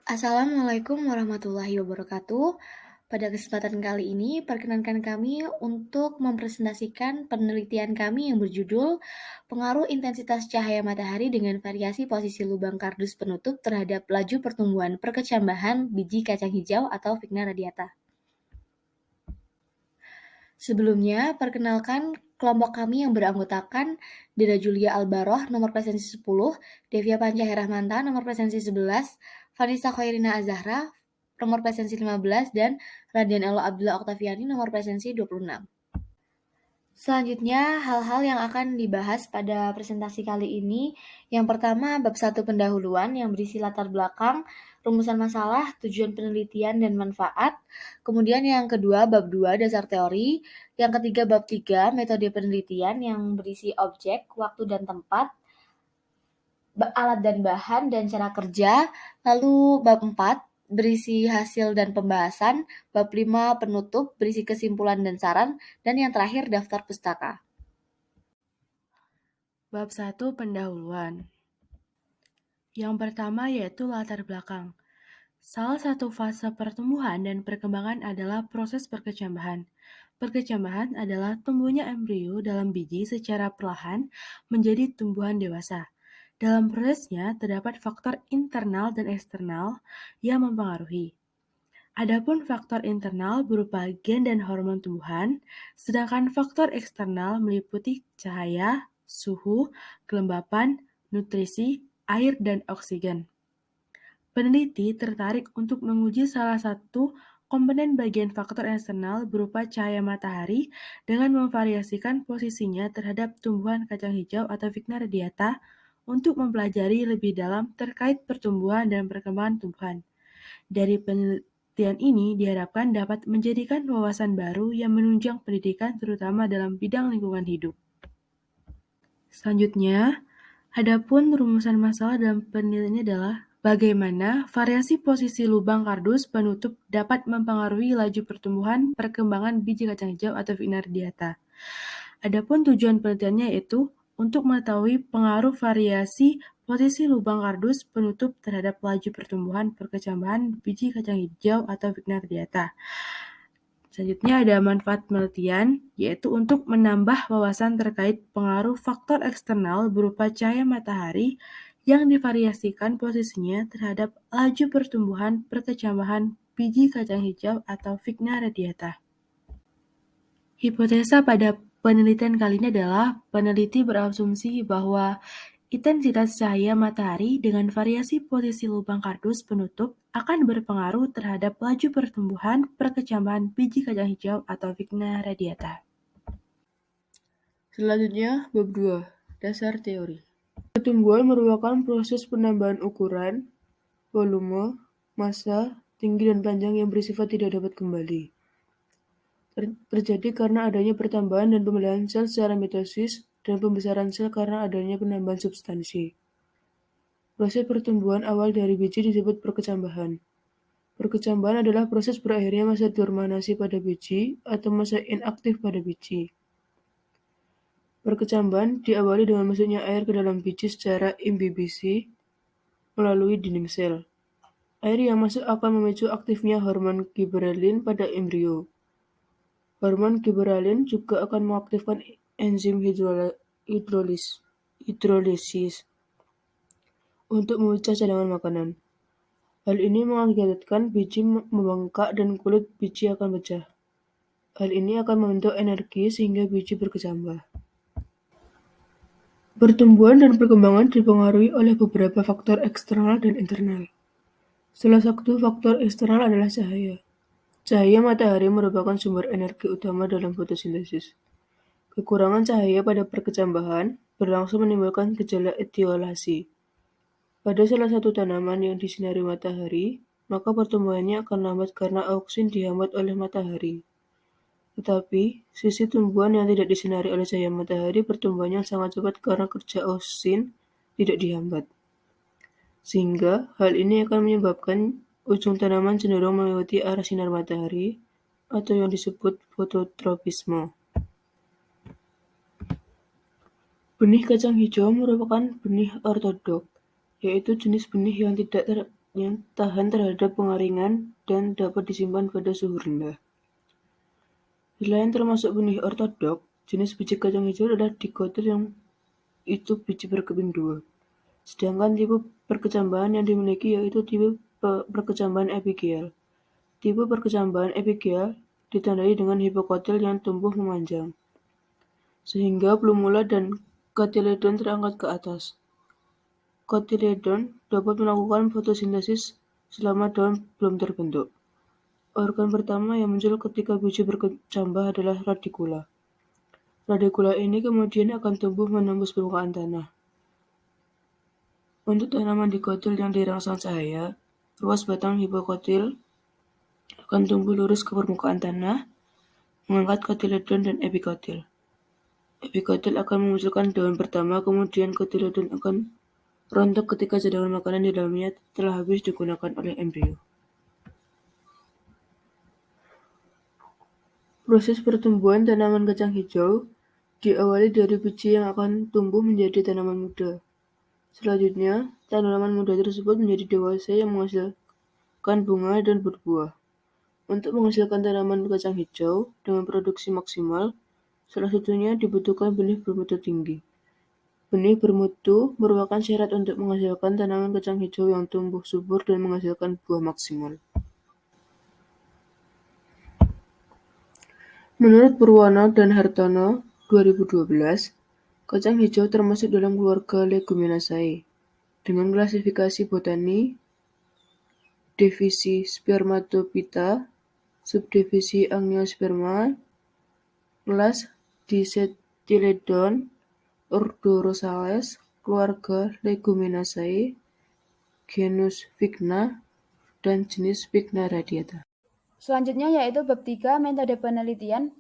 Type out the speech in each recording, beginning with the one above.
Assalamualaikum warahmatullahi wabarakatuh. Pada kesempatan kali ini, perkenankan kami untuk mempresentasikan penelitian kami yang berjudul Pengaruh Intensitas Cahaya Matahari dengan Variasi Posisi Lubang Kardus Penutup terhadap Laju Pertumbuhan Perkecambahan Biji Kacang Hijau atau Vigna radiata. Sebelumnya, perkenalkan kelompok kami yang beranggotakan Dira Julia Albaroh, nomor presensi 10, Devia Panca Herahmanta, nomor presensi 11, Vanessa Khairina Azahra, nomor presensi 15, dan Radian Elo Abdullah Oktaviani, nomor presensi 26. Selanjutnya, hal-hal yang akan dibahas pada presentasi kali ini. Yang pertama, bab 1 pendahuluan yang berisi latar belakang, rumusan masalah, tujuan penelitian, dan manfaat. Kemudian yang kedua, bab 2 dasar teori. Yang ketiga, bab 3 metode penelitian yang berisi objek, waktu, dan tempat, alat dan bahan, dan cara kerja. Lalu bab 4 berisi hasil dan pembahasan, bab 5 penutup berisi kesimpulan dan saran, dan yang terakhir daftar pustaka. Bab 1 pendahuluan. Yang pertama yaitu latar belakang. Salah satu fase pertumbuhan dan perkembangan adalah proses perkecambahan. Perkecambahan adalah tumbuhnya embrio dalam biji secara perlahan menjadi tumbuhan dewasa. Dalam prosesnya terdapat faktor internal dan eksternal yang mempengaruhi. Adapun faktor internal berupa gen dan hormon tumbuhan, sedangkan faktor eksternal meliputi cahaya, suhu, kelembapan, nutrisi, air, dan oksigen. Peneliti tertarik untuk menguji salah satu komponen bagian faktor eksternal berupa cahaya matahari dengan memvariasikan posisinya terhadap tumbuhan kacang hijau atau Vigna radiata untuk mempelajari lebih dalam terkait pertumbuhan dan perkembangan tumbuhan. Dari penelitian ini diharapkan dapat menjadikan wawasan baru yang menunjang pendidikan terutama dalam bidang lingkungan hidup. Selanjutnya, adapun rumusan masalah dalam penelitian ini adalah bagaimana variasi posisi lubang kardus penutup dapat mempengaruhi laju pertumbuhan perkembangan biji kacang hijau atau Vigna radiata. Adapun tujuan penelitiannya yaitu untuk mengetahui pengaruh variasi posisi lubang kardus penutup terhadap laju pertumbuhan perkecambahan biji kacang hijau atau Vigna radiata. Selanjutnya ada manfaat penelitian, yaitu untuk menambah wawasan terkait pengaruh faktor eksternal berupa cahaya matahari yang divariasikan posisinya terhadap laju pertumbuhan perkecambahan biji kacang hijau atau Vigna radiata. Hipotesa pada penelitian kali ini adalah peneliti berasumsi bahwa intensitas cahaya matahari dengan variasi posisi lubang kardus penutup akan berpengaruh terhadap laju pertumbuhan perkecambahan biji kacang hijau atau Vigna radiata. Selanjutnya, bab 2, dasar teori. Pertumbuhan merupakan proses penambahan ukuran, volume, massa, tinggi dan panjang yang bersifat tidak dapat kembali. Terjadi karena adanya pertambahan dan pembelahan sel secara mitosis dan pembesaran sel karena adanya penambahan substansi. Proses pertumbuhan awal dari biji disebut perkecambahan. Perkecambahan adalah proses berakhirnya masa dormanasi pada biji atau masa inaktif pada biji. Perkecambahan diawali dengan masuknya air ke dalam biji secara imbibisi melalui dinding sel. Air yang masuk akan memicu aktifnya hormon giberelin pada embrio. Hormon giberelin juga akan mengaktifkan enzim hidrolisis untuk memecah cadangan makanan. Hal ini mengakibatkan biji membengkak dan kulit biji akan pecah. Hal ini akan membentuk energi sehingga biji berkecambah. Pertumbuhan dan perkembangan dipengaruhi oleh beberapa faktor eksternal dan internal. Salah satu faktor eksternal adalah cahaya. Cahaya matahari merupakan sumber energi utama dalam fotosintesis. Kekurangan cahaya pada perkecambahan berlangsung menimbulkan gejala etiolasi. Pada salah satu tanaman yang disinari matahari, maka pertumbuhannya akan lambat karena auksin dihambat oleh matahari. Tetapi, sisi tumbuhan yang tidak disinari oleh cahaya matahari pertumbuhannya sangat cepat karena kerja auksin tidak dihambat. Sehingga, hal ini akan menyebabkan ujung tanaman cenderung mengikuti arah sinar matahari atau yang disebut fototropisme. Benih kacang hijau merupakan benih ortodok, yaitu jenis benih yang tidak yang tahan terhadap pengaringan dan dapat disimpan pada suhu rendah. Selain termasuk benih ortodok, jenis biji kacang hijau adalah dikotil yang itu biji berkeping dua. Sedangkan tipe perkecambahan yang dimiliki yaitu tipe perkecambahan epigeal. Tipe perkecambahan epigeal ditandai dengan hipokotil yang tumbuh memanjang, sehingga plumula dan kotiledon terangkat ke atas. Kotiledon dapat melakukan fotosintesis selama daun belum terbentuk. Organ pertama yang muncul ketika biji berkecambah adalah radikula. Radikula ini kemudian akan tumbuh menembus permukaan tanah. Untuk tanaman dikotil yang dirangsang cahaya, ruas batang hipokotil akan tumbuh lurus ke permukaan tanah, mengangkat kotiledon dan epikotil. Epikotil akan memunculkan daun pertama, kemudian kotiledon akan rontok ketika cadangan makanan di dalamnya telah habis digunakan oleh embrio. Proses pertumbuhan tanaman kacang hijau diawali dari biji yang akan tumbuh menjadi tanaman muda. Selanjutnya, tanaman muda tersebut menjadi dewasa yang menghasilkan bunga dan berbuah. Untuk menghasilkan tanaman kacang hijau dengan produksi maksimal, salah satunya dibutuhkan benih bermutu tinggi. Benih bermutu merupakan syarat untuk menghasilkan tanaman kacang hijau yang tumbuh subur dan menghasilkan buah maksimal. Menurut Purwono dan Hartono 2012, kacang hijau termasuk dalam keluarga Leguminosae dengan klasifikasi botani divisi Spermatophyta, subdivisi Angiosperma, kelas Dicotyledon, ordo Rosales, keluarga Leguminosae, genus Vigna, dan jenis Vigna radiata. Selanjutnya yaitu bab 3 metode penelitian.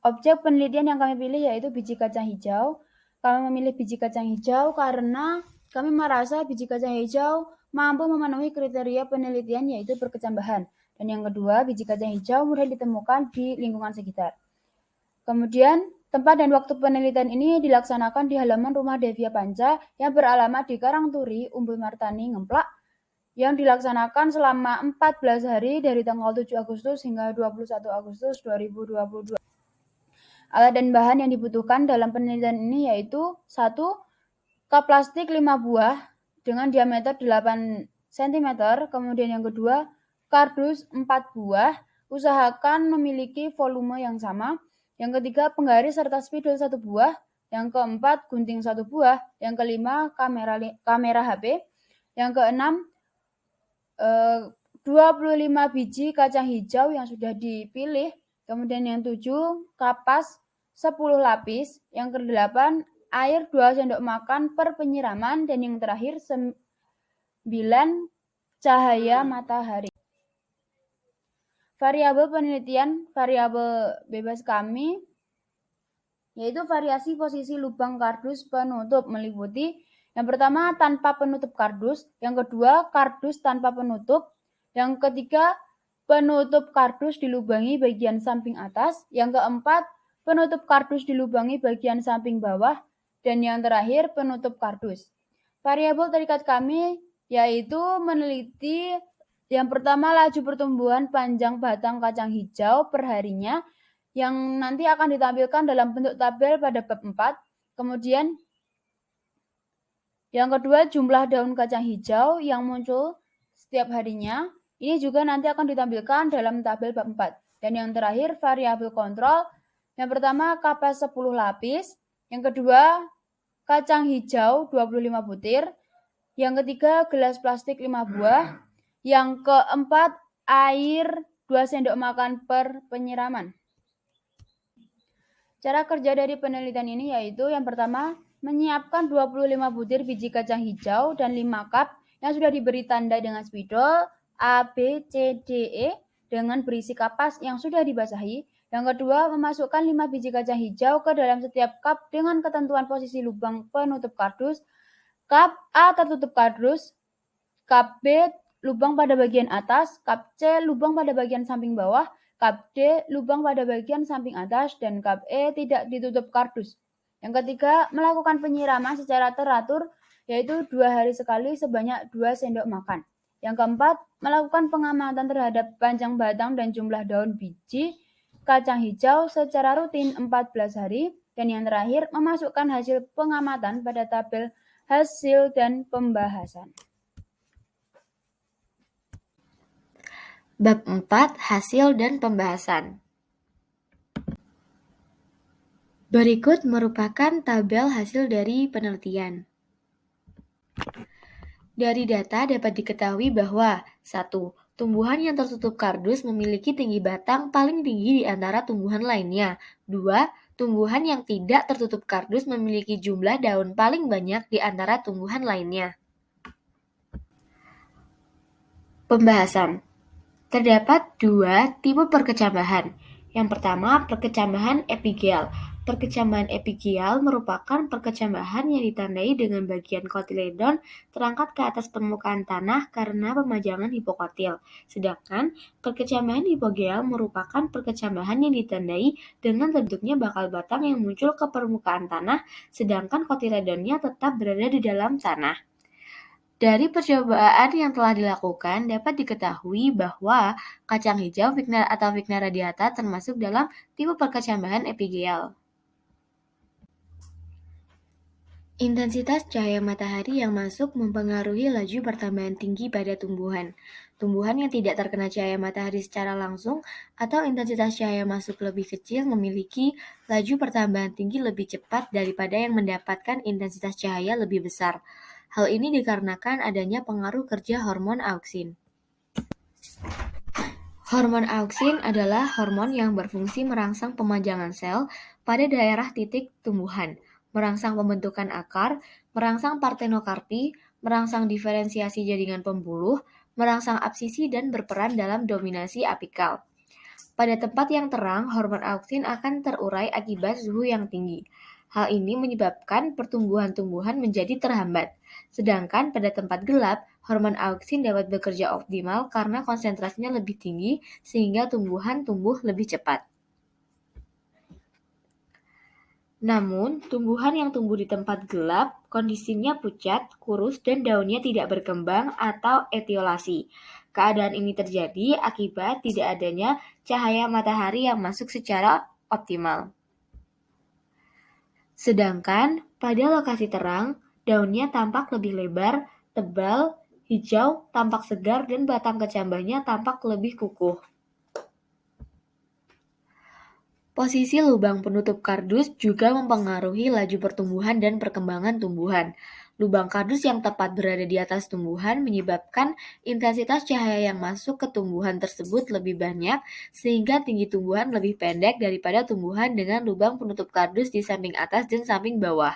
Objek penelitian yang kami pilih yaitu biji kacang hijau. Kami memilih biji kacang hijau karena kami merasa biji kacang hijau mampu memenuhi kriteria penelitian yaitu perkecambahan. Dan yang kedua, biji kacang hijau mudah ditemukan di lingkungan sekitar. Kemudian, tempat dan waktu penelitian ini dilaksanakan di halaman rumah Devia Panca yang beralamat di Karangturi, Umbul Martani, Ngemplak, yang dilaksanakan selama 14 hari dari tanggal 7 Agustus hingga 21 Agustus 2022. Alat dan bahan yang dibutuhkan dalam penelitian ini yaitu 1. Cup plastik 5 buah dengan diameter 8 cm, kemudian yang kedua, kardus 4 buah, usahakan memiliki volume yang sama. Yang ketiga, penggaris serta spidol 1 buah. Yang keempat, gunting 1 buah. Yang kelima, kamera HP. Yang keenam, 25 biji kacang hijau yang sudah dipilih. Kemudian yang 7, kapas 10 lapis. Yang ke-8, air 2 sendok makan per penyiraman. Dan yang terakhir 9 cahaya matahari. Variabel penelitian, variabel bebas kami, yaitu variasi posisi lubang kardus penutup meliputi yang pertama tanpa penutup kardus, yang kedua kardus tanpa penutup, yang ketiga penutup kardus dilubangi bagian samping atas, yang keempat penutup kardus dilubangi bagian samping bawah, dan yang terakhir penutup kardus. Variabel terikat kami yaitu meneliti yang pertama laju pertumbuhan panjang batang kacang hijau per harinya yang nanti akan ditampilkan dalam bentuk tabel pada bab 4. Kemudian yang kedua jumlah daun kacang hijau yang muncul setiap harinya. Ini juga nanti akan ditampilkan dalam tabel bab 4. Dan yang terakhir variabel kontrol. Yang pertama kapas 10 lapis. Yang kedua kacang hijau 25 butir. Yang ketiga gelas plastik 5 buah. Yang keempat air 2 sendok makan per penyiraman. Cara kerja dari penelitian ini yaitu yang pertama menyiapkan 25 butir biji kacang hijau dan 5 cup yang sudah diberi tanda dengan spidol A, B, C, D, E dengan berisi kapas yang sudah dibasahi. Yang kedua, memasukkan 5 biji kacang hijau ke dalam setiap cup dengan ketentuan posisi lubang penutup kardus. Cup A tertutup kardus, cup B lubang pada bagian atas, cup C lubang pada bagian samping bawah, cup D lubang pada bagian samping atas, dan cup E tidak ditutup kardus. Yang ketiga, melakukan penyiraman secara teratur yaitu 2 hari sekali sebanyak 2 sendok makan. Yang keempat, melakukan pengamatan terhadap panjang batang dan jumlah daun biji kacang hijau secara rutin 14 hari. Dan yang terakhir, memasukkan hasil pengamatan pada tabel hasil dan pembahasan. Bab 4. Hasil dan pembahasan. Berikut merupakan tabel hasil dari penelitian. Dari data dapat diketahui bahwa 1. Tumbuhan yang tertutup kardus memiliki tinggi batang paling tinggi di antara tumbuhan lainnya. 2. Tumbuhan yang tidak tertutup kardus memiliki jumlah daun paling banyak di antara tumbuhan lainnya. Pembahasan. Terdapat 2 tipe perkecambahan. Yang pertama, perkecambahan epigel. Perkecambahan epigel merupakan perkecambahan yang ditandai dengan bagian kotiledon terangkat ke atas permukaan tanah karena pemajangan hipokotil. Sedangkan perkecambahan hipogel merupakan perkecambahan yang ditandai dengan terbentuknya bakal batang yang muncul ke permukaan tanah, sedangkan kotiledonnya tetap berada di dalam tanah. Dari percobaan yang telah dilakukan, dapat diketahui bahwa kacang hijau atau Vigna radiata termasuk dalam tipe perkecambahan epigel. Intensitas cahaya matahari yang masuk mempengaruhi laju pertambahan tinggi pada tumbuhan. Tumbuhan yang tidak terkena cahaya matahari secara langsung atau intensitas cahaya masuk lebih kecil memiliki laju pertambahan tinggi lebih cepat daripada yang mendapatkan intensitas cahaya lebih besar. Hal ini dikarenakan adanya pengaruh kerja hormon auksin. Hormon auksin adalah hormon yang berfungsi merangsang pemajangan sel pada daerah titik tumbuhan, merangsang pembentukan akar, merangsang partenokarpi, merangsang diferensiasi jaringan pembuluh, merangsang absisi dan berperan dalam dominasi apikal. Pada tempat yang terang, hormon auksin akan terurai akibat suhu yang tinggi. Hal ini menyebabkan pertumbuhan tumbuhan menjadi terhambat. Sedangkan pada tempat gelap, hormon auksin dapat bekerja optimal karena konsentrasinya lebih tinggi sehingga tumbuhan tumbuh lebih cepat. Namun, tumbuhan yang tumbuh di tempat gelap, kondisinya pucat, kurus, dan daunnya tidak berkembang atau etiolasi. Keadaan ini terjadi akibat tidak adanya cahaya matahari yang masuk secara optimal. Sedangkan pada lokasi terang, daunnya tampak lebih lebar, tebal, hijau, tampak segar, dan batang kecambahnya tampak lebih kukuh. Posisi lubang penutup kardus juga mempengaruhi laju pertumbuhan dan perkembangan tumbuhan. Lubang kardus yang tepat berada di atas tumbuhan menyebabkan intensitas cahaya yang masuk ke tumbuhan tersebut lebih banyak, sehingga tinggi tumbuhan lebih pendek daripada tumbuhan dengan lubang penutup kardus di samping atas dan samping bawah.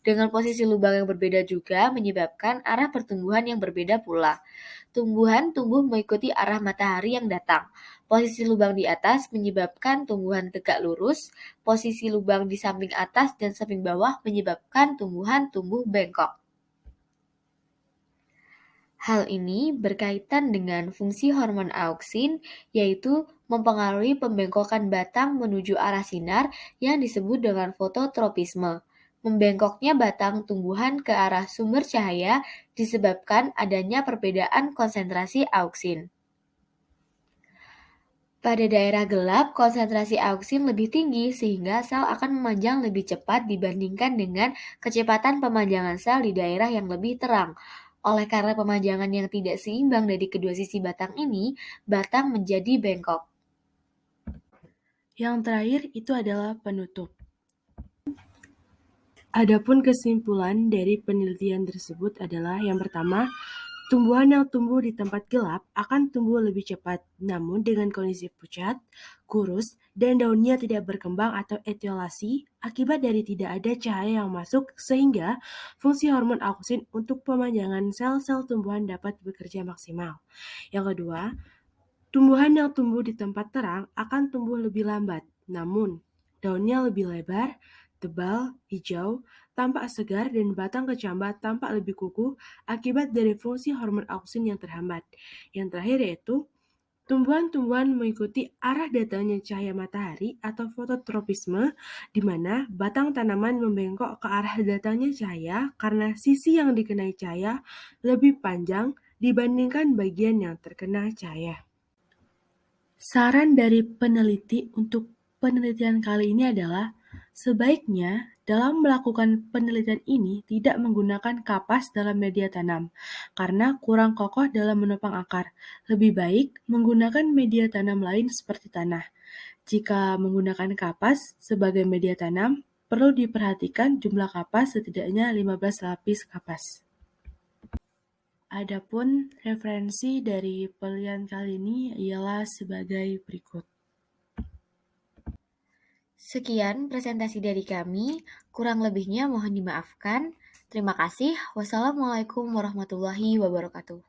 Dengan posisi lubang yang berbeda juga menyebabkan arah pertumbuhan yang berbeda pula. Tumbuhan tumbuh mengikuti arah matahari yang datang. Posisi lubang di atas menyebabkan tumbuhan tegak lurus, posisi lubang di samping atas dan samping bawah menyebabkan tumbuhan tumbuh bengkok. Hal ini berkaitan dengan fungsi hormon auksin, yaitu mempengaruhi pembengkokan batang menuju arah sinar yang disebut dengan fototropisme. Membengkoknya batang tumbuhan ke arah sumber cahaya disebabkan adanya perbedaan konsentrasi auksin. Pada daerah gelap, konsentrasi auksin lebih tinggi sehingga sel akan memanjang lebih cepat dibandingkan dengan kecepatan pemanjangan sel di daerah yang lebih terang. Oleh karena pemanjangan yang tidak seimbang dari kedua sisi batang ini, batang menjadi bengkok. Yang terakhir itu adalah penutup. Adapun kesimpulan dari penelitian tersebut adalah yang pertama, tumbuhan yang tumbuh di tempat gelap akan tumbuh lebih cepat, namun dengan kondisi pucat, kurus, dan daunnya tidak berkembang atau etiolasi akibat dari tidak ada cahaya yang masuk sehingga fungsi hormon auksin untuk pemanjangan sel-sel tumbuhan dapat bekerja maksimal. Yang kedua, tumbuhan yang tumbuh di tempat terang akan tumbuh lebih lambat, namun daunnya lebih lebar, tebal, hijau, tampak segar, dan batang kecambah tampak lebih kukuh akibat dari fungsi hormon auksin yang terhambat. Yang terakhir yaitu Tumbuhan-tumbuhan mengikuti arah datangnya cahaya matahari atau fototropisme, di mana batang tanaman membengkok ke arah datangnya cahaya karena sisi yang dikenai cahaya lebih panjang dibandingkan bagian yang terkena cahaya. Saran dari peneliti untuk penelitian kali ini adalah, sebaiknya dalam melakukan penelitian ini tidak menggunakan kapas dalam media tanam, karena kurang kokoh dalam menopang akar. Lebih baik menggunakan media tanam lain seperti tanah. Jika menggunakan kapas sebagai media tanam, perlu diperhatikan jumlah kapas setidaknya 15 lapis kapas. Adapun referensi dari penelitian kali ini ialah sebagai berikut. Sekian presentasi dari kami, kurang lebihnya mohon dimaafkan. Terima kasih. Wassalamualaikum warahmatullahi wabarakatuh.